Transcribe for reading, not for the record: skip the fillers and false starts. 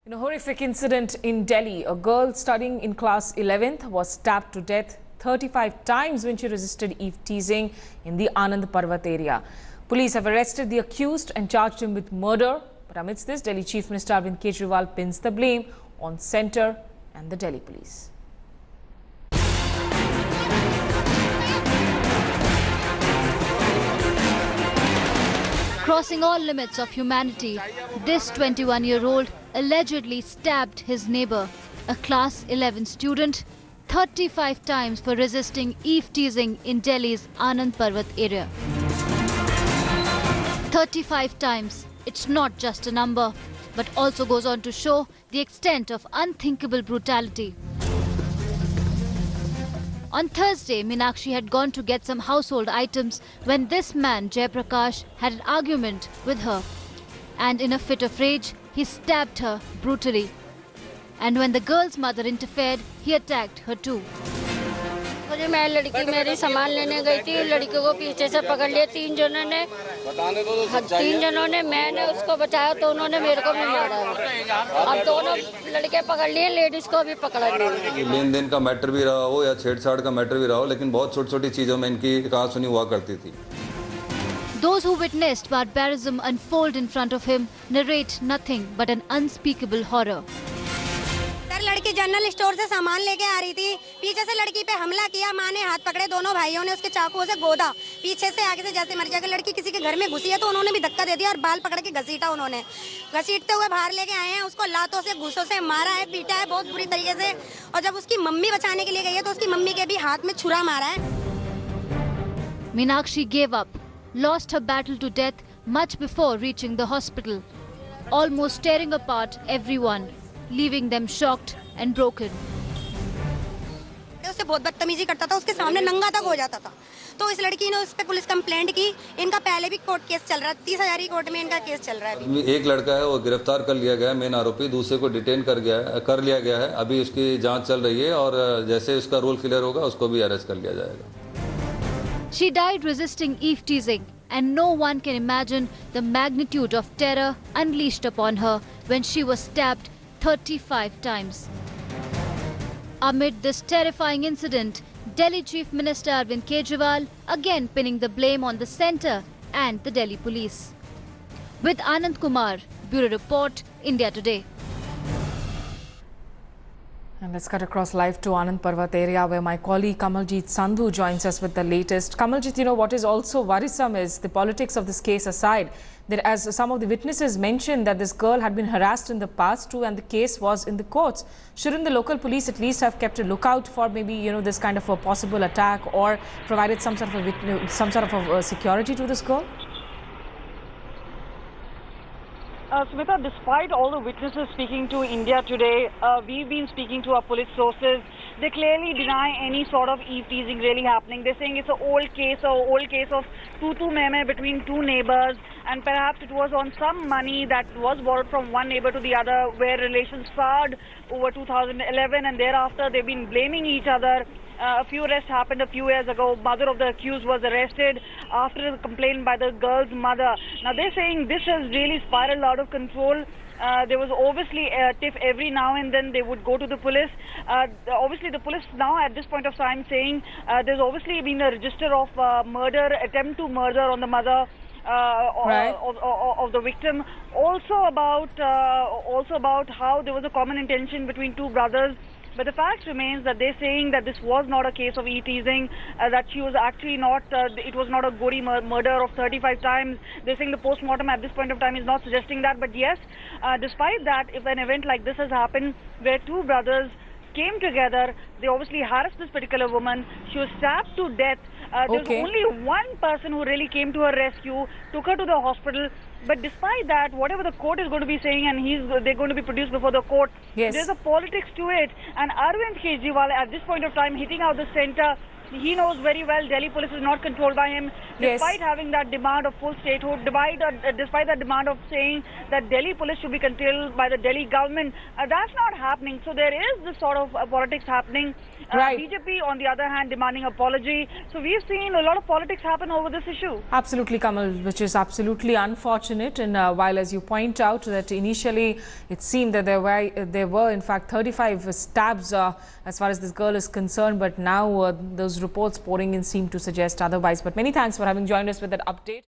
In a horrific incident in Delhi, a girl studying in class 11th was stabbed to death 35 times when she resisted Eve-Teasing in the Anand Parvat area. Police have arrested the accused and charged him with murder. But amidst this, Delhi Chief Minister Arvind Kejriwal pins the blame on centre and the Delhi police. Crossing all limits of humanity, this 21-year-old allegedly stabbed his neighbor, a class 11 student, 35 times for resisting Eve-Teasing in Delhi's Anand Parvat area. 35 times, it's not just a number, but also goes on to show the extent of unthinkable brutality. On Thursday, Meenakshi had gone to get some household items when this man, Jaiprakash, had an argument with her. And in a fit of rage, he stabbed her brutally. And when the girl's mother interfered, he attacked her too. मैं लड़की मेरी सामान लेने गई थी, लड़की को पीछे से पकड़ लिया तीन जनों ने मैंने उसको बचाया तो उन्होंने मेरे को भी मारा। अब दोनों लड़के पकड़ लिए, लेडीज को भी पकड़ा लिया। लेन देन का मैटर भी रहा हो या छेड़छाड़ का मैटर भी रहा हो, लेकिन बहुत छोटी-छोटी चीजों में इनकी कहासुनी हुआ करती थी। Those who witnessed barbarism unfold in front of him narrate nothing but an unspeakable horror. लड़की जनरल स्टोर से सामान लेके आ रही थी, पीछे से लड़की पे हमला किया, माँ ने हाथ पकड़े, दोनों भाइयों ने उसके चाकुओं से गोदा, पीछे से आगे से जैसे मर जाएगा। लड़की किसी के घर में घुसी है तो उन्होंने भी धक्का दे दिया और बाल पकड़ के घसीटा, उन्होंने घसीटते हुए बाहर लेके आए हैं, उसको लातों से घूसों से मारा है, पीटा है बहुत बुरी तरीके से। और जब उसकी मम्मी बचाने के लिए गई है तो उसकी मम्मी के भी हाथ में छुरा मारा है। Meenakshi gave up, lost her battle to death much before reaching the hospital, almost tearing apart everyone, leaving them shocked and broken. उससे बहुत बदतमीजी करता था, उसके सामने नंगा तक हो जाता था। तो इस लड़की ने उस पे पुलिस कंप्लेंट की। इनका पहले भी कोर्ट केस चल रहा है, 30,000 की कोर्ट में इनका केस चल रहा है। एक लड़का है वो गिरफ्तार कर लिया गया है, मेन आरोपी, दूसरे को डिटेन कर लिया गया है। अभी उसकी जांच चल रही है और जैसे उसका रोल क्लियर होगा उसको भी अरेस्ट कर लिया जाएगा। She died resisting Eve-Teasing, and no one can imagine the magnitude of terror unleashed upon her when she was stabbed 35 times. Amid this terrifying incident, Delhi Chief Minister Arvind Kejriwal again pinning the blame on the centre and the Delhi police. With Anand Kumar, Bureau Report, India Today. And let's cut across live to Anand Parvat area where my colleague Kamaljit Sandhu joins us with the latest. Kamaljit, what is also worrisome is the politics of this case aside, that as some of the witnesses mentioned that this girl had been harassed in the past too and the case was in the courts. Shouldn't the local police at least have kept a lookout for maybe, this kind of a possible attack or provided some sort of security to this girl? Smita, despite all the witnesses speaking to India Today, we've been speaking to our police sources. They clearly deny any sort of Eve-Teasing really happening. They're saying it's an old case of tu-tu meme between two neighbors, and perhaps it was on some money that was borrowed from one neighbor to the other, where relations soured over 2011, and thereafter they've been blaming each other. A few arrests happened a few years ago. Mother of the accused was arrested after a complaint by the girl's mother. Now they're saying this has really spiraled out of control. There was obviously a tiff every now and then they would go to the police. Obviously the police now at this point of time saying there's obviously been a register of attempt to murder on the mother of the victim. Also about how there was a common intention between two brothers. But the fact remains that they're saying that this was not a case of Eve-Teasing, that she was actually not, it was not a gory murder of 35 times. They're saying the post-mortem at this point of time is not suggesting that. But yes, despite that, if an event like this has happened, where two brothers came together, they obviously harassed this particular woman, she was stabbed to death. There's only one person who really came to her rescue, took her to the hospital. But despite that, whatever the court is going to be saying and they're going to be produced before the court, there's a politics to it. And Arvind Kejriwal at this point of time hitting out the centre, he knows very well Delhi police is not controlled by him. Despite having that demand of full statehood, despite that demand of saying that Delhi police should be controlled by the Delhi government, that's not happening. So there is this sort of politics happening. BJP, on the other hand, demanding apology. So we've seen a lot of politics happen over this issue. Absolutely, Kamal, which is absolutely unfortunate. And while, as you point out, that initially it seemed that there were in fact 35 stabs as far as this girl is concerned, but now those reports pouring in seem to suggest otherwise. But many thanks for having joined us with that update.